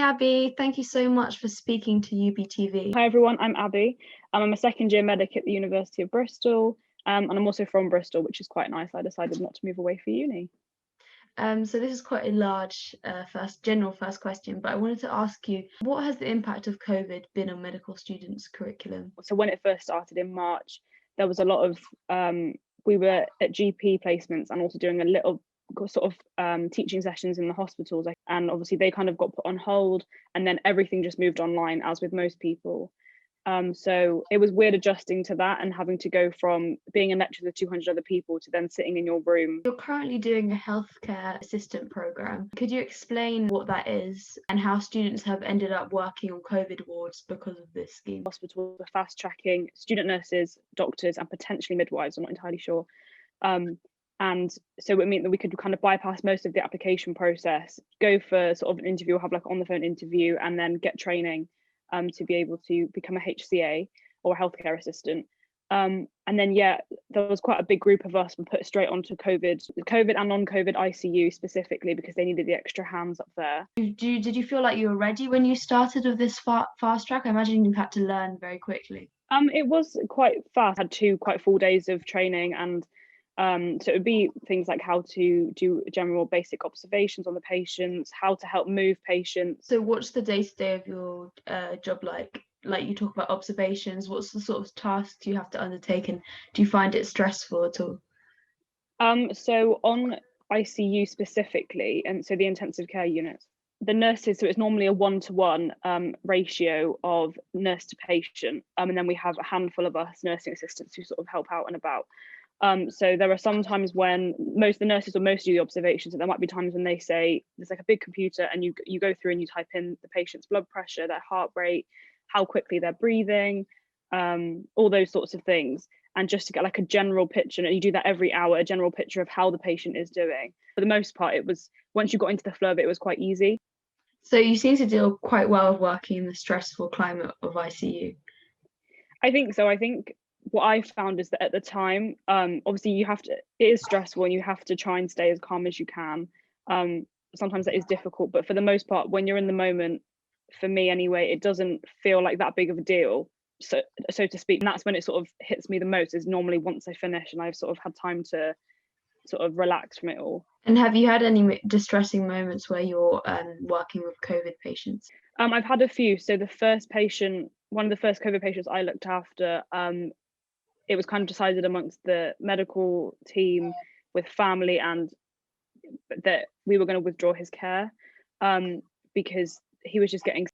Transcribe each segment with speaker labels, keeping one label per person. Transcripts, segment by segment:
Speaker 1: Hi Abby, thank you so much for speaking to UBTV.
Speaker 2: Hi everyone, I'm Abbi. I'm a second year medic at the University of Bristol, and I'm also from Bristol, which is quite nice. I decided not to move away for uni.
Speaker 1: So this is quite a large first question, but I wanted to ask you, what has the impact of COVID been on medical students' curriculum?
Speaker 2: So when it first started in March, there was a lot of, we were at GP placements and also doing a little sort of teaching sessions in the hospitals, and obviously they kind of got put on hold, and then everything just moved online, as with most people. So it was weird adjusting to that and having to go from being in lectures with 200 other people to then sitting in your room.
Speaker 1: You're currently doing a healthcare assistant program. Could you explain what that is and how students have ended up working on COVID wards because of this scheme?
Speaker 2: Hospitals are fast tracking student nurses, doctors, and potentially midwives. I'm not entirely sure. And so it would mean that we could kind of bypass most of the application process, go for sort of an interview, or have like on the phone interview, and then get training to be able to become a HCA or a healthcare assistant. And then, yeah, there was quite a big group of us were put straight onto COVID and non-COVID ICU specifically because they needed the extra hands up there.
Speaker 1: Did you feel like you were ready when you started with this fast track? I imagine you had to learn very quickly.
Speaker 2: It was quite fast. I had 2 quite full days of training, and so it would be things like how to do general basic observations on the patients, how to help move patients.
Speaker 1: So what's the day-to-day of your job like? Like, you talk about observations, what's the sort of tasks you have to undertake, and do you find it stressful at all?
Speaker 2: So on ICU specifically, and so the intensive care units, the nurses, so it's normally a 1-to-1 ratio of nurse to patient, and then we have a handful of us nursing assistants who sort of help out and about. So there are some times when most of the nurses will most do the observations, and there might be times when they say there's like a big computer and you go through and you type in the patient's blood pressure, their heart rate, how quickly they're breathing, all those sorts of things, and just to get like a general picture. And you do that every hour, a general picture of how the patient is doing. For the most part, it was, once you got into the flow of it, it was quite easy.
Speaker 1: So you seem to deal quite well with working in the stressful climate of ICU.
Speaker 2: I think so. I think what I found is that at the time, obviously it is stressful and you have to try and stay as calm as you can. Sometimes that is difficult, but for the most part, when you're in the moment, for me anyway, it doesn't feel like that big of a deal, so to speak. And that's when it sort of hits me the most, is normally once I finish and I've sort of had time to sort of relax from it all.
Speaker 1: And have you had any distressing moments where you're working with COVID patients?
Speaker 2: I've had a few. So one of the first COVID patients I looked after, it was kind of decided amongst the medical team with family and that we were going to withdraw his care, because he was just getting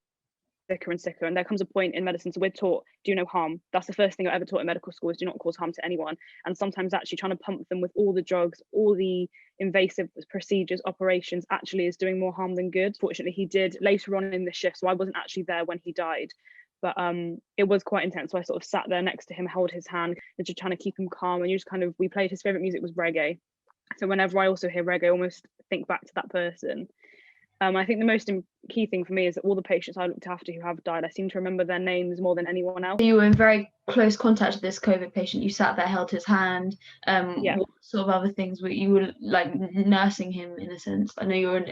Speaker 2: sicker and sicker. And there comes a point in medicine, so we're taught do no harm. That's the first thing I ever taught in medical school, is do not cause harm to anyone. And sometimes actually trying to pump them with all the drugs, all the invasive procedures, operations, actually is doing more harm than good. Fortunately, he did later on in the shift, so I wasn't actually there when he died. But it was quite intense. So I sort of sat there next to him, held his hand, and just trying to keep him calm. And you just kind of, we played, his favorite music was reggae. So whenever I also hear reggae, I almost think back to that person. I think the most key thing for me is that all the patients I looked after who have died, I seem to remember their names more than anyone else.
Speaker 1: You were in very close contact with this COVID patient. You sat there, held his hand.
Speaker 2: Yeah.
Speaker 1: What sort of other things were you like nursing him in a sense? I know you were an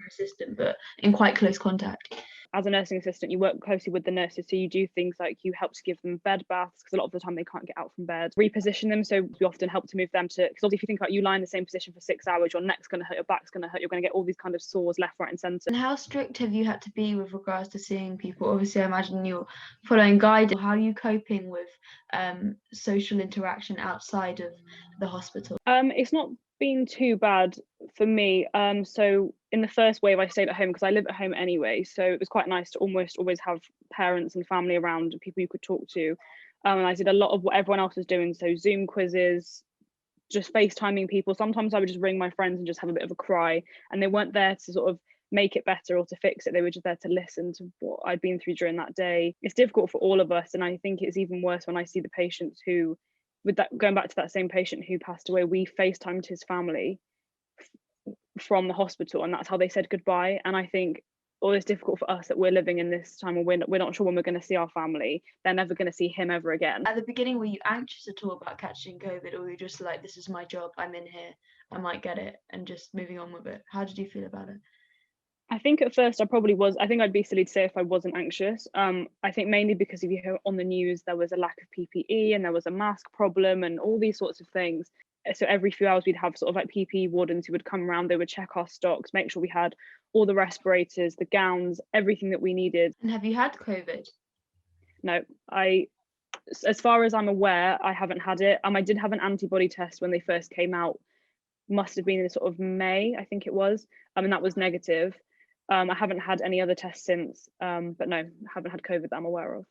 Speaker 1: assistant, but in quite close contact.
Speaker 2: As a nursing assistant, you work closely with the nurses, so you do things like you help to give them bed baths, because a lot of the time they can't get out from bed, reposition them, so we often help to move them to, because obviously if you think about you lie in the same position for 6 hours, your neck's going to hurt, your back's going to hurt, you're going to get all these kind of sores left, right and centre.
Speaker 1: And how strict have you had to be with regards to seeing people? Obviously I imagine you're following guidance. How are you coping with social interaction outside of the hospital?
Speaker 2: It's not been too bad for me. So in the first wave I stayed at home because I live at home anyway, so it was quite nice to almost always have parents and family around and people you could talk to. And I did a lot of what everyone else was doing, so Zoom quizzes, just FaceTiming people. Sometimes I would just ring my friends and just have a bit of a cry, and they weren't there to sort of make it better or to fix it, they were just there to listen to what I'd been through during that day. It's difficult for all of us, and I think it's even worse when I see the patients who, with that, going back to that same patient who passed away, we FaceTimed his family from the hospital, and that's how they said goodbye. And I think, oh, it's difficult for us that we're living in this time where we're not sure when we're going to see our family. They're never going to see him ever again.
Speaker 1: At the beginning, were you anxious at all about catching COVID, or were you just like, this is my job, I'm in here, I might get it, and just moving on with it? How did you feel about it?
Speaker 2: I think at first I probably was. I think I'd be silly to say if I wasn't anxious. I think mainly because if you hear on the news, there was a lack of PPE and there was a mask problem and all these sorts of things. So every few hours we'd have sort of like PPE wardens who would come around. They would check our stocks, make sure we had all the respirators, the gowns, everything that we needed.
Speaker 1: And have you had COVID?
Speaker 2: No, as far as I'm aware, I haven't had it. I did have an antibody test when they first came out. Must have been in sort of May, I think it was. And that was negative. I haven't had any other tests since, but no, I haven't had COVID that I'm aware of.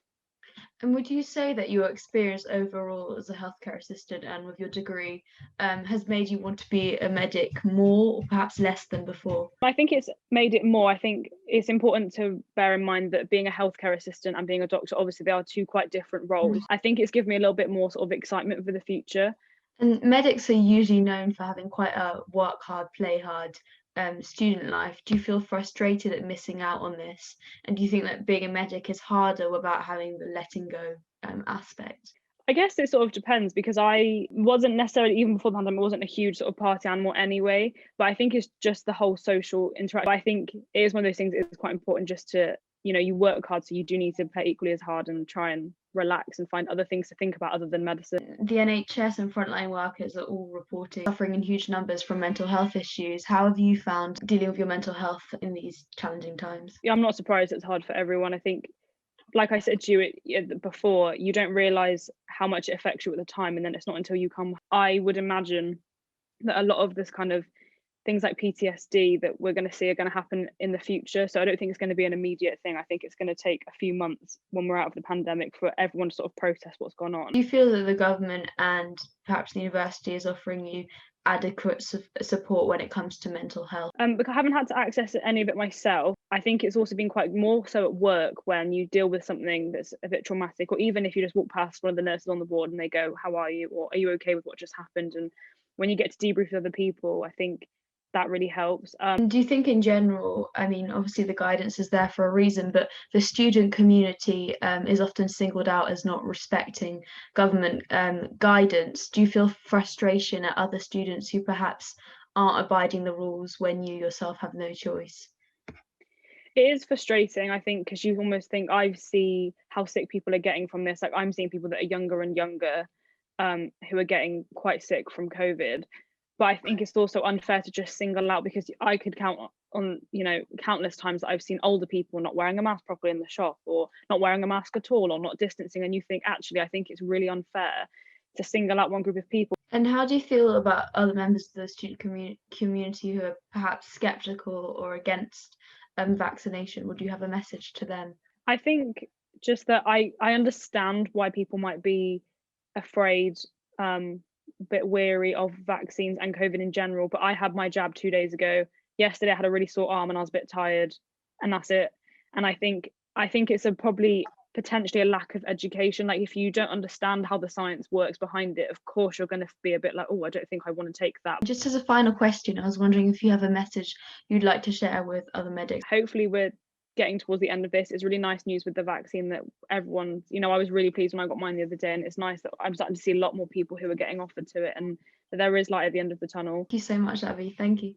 Speaker 1: And would you say that your experience overall as a healthcare assistant and with your degree has made you want to be a medic more or perhaps less than before?
Speaker 2: I think it's made it more. I think it's important to bear in mind that being a healthcare assistant and being a doctor, obviously they are two quite different roles. I think it's given me a little bit more sort of excitement for the future.
Speaker 1: And medics are usually known for having quite a work hard, play hard student life. Do you feel frustrated at missing out on this? And do you think that being a medic is harder without having the letting go aspect?
Speaker 2: I guess it sort of depends, because I wasn't necessarily, even before the pandemic, I wasn't a huge sort of party animal anyway. But I think it's just the whole social interaction. I think it is one of those things, it's quite important just to, you work hard, so you do need to play equally as hard and try and relax and find other things to think about other than medicine.
Speaker 1: The NHS and frontline workers are all reporting suffering in huge numbers from mental health issues. How have you found dealing with your mental health in these challenging times?
Speaker 2: Yeah, I'm not surprised it's hard for everyone. I think, like I said to you before, you don't realise how much it affects you at the time, and then it's not until you come. I would imagine that a lot of this kind of things like PTSD that we're going to see are going to happen in the future. So I don't think it's going to be an immediate thing. I think it's going to take a few months when we're out of the pandemic for everyone to sort of process what's gone on.
Speaker 1: Do you feel that the government and perhaps the university is offering you adequate support when it comes to mental health?
Speaker 2: Because I haven't had to access any of it myself. I think it's also been quite more so at work when you deal with something that's a bit traumatic, or even if you just walk past one of the nurses on the ward and they go, "How are you?" or "Are you okay with what just happened?" And when you get to debrief with other people, I think that really helps.
Speaker 1: Do you think in general, I mean, obviously the guidance is there for a reason, but the student community is often singled out as not respecting government guidance. Do you feel frustration at other students who perhaps aren't abiding the rules when you yourself have no choice?
Speaker 2: It is frustrating, I think, because you almost think, I see how sick people are getting from this. Like, I'm seeing people that are younger and younger who are getting quite sick from COVID. But I think it's also unfair to just single out, because I could count on, countless times that I've seen older people not wearing a mask properly in the shop, or not wearing a mask at all, or not distancing. And you think, actually, I think it's really unfair to single out one group of people.
Speaker 1: And how do you feel about other members of the student community who are perhaps skeptical or against vaccination? Would you have a message to them?
Speaker 2: I think just that I understand why people might be afraid, bit weary of vaccines and COVID in general, but I had my jab 2 days ago. Yesterday I had a really sore arm and I was a bit tired, and that's it. And I think it's probably potentially a lack of education. Like, if you don't understand how the science works behind it, of course you're going to be a bit like, oh, I don't think I want to take that.
Speaker 1: Just as a final question, I was wondering if you have a message you'd like to share with other medics.
Speaker 2: Hopefully we're getting towards the end of this. It's really nice news with the vaccine that everyone's, I was really pleased when I got mine the other day, and it's nice that I'm starting to see a lot more people who are getting offered to it, and that there is light at the end of the tunnel.
Speaker 1: Thank you so much, Abby. Thank you.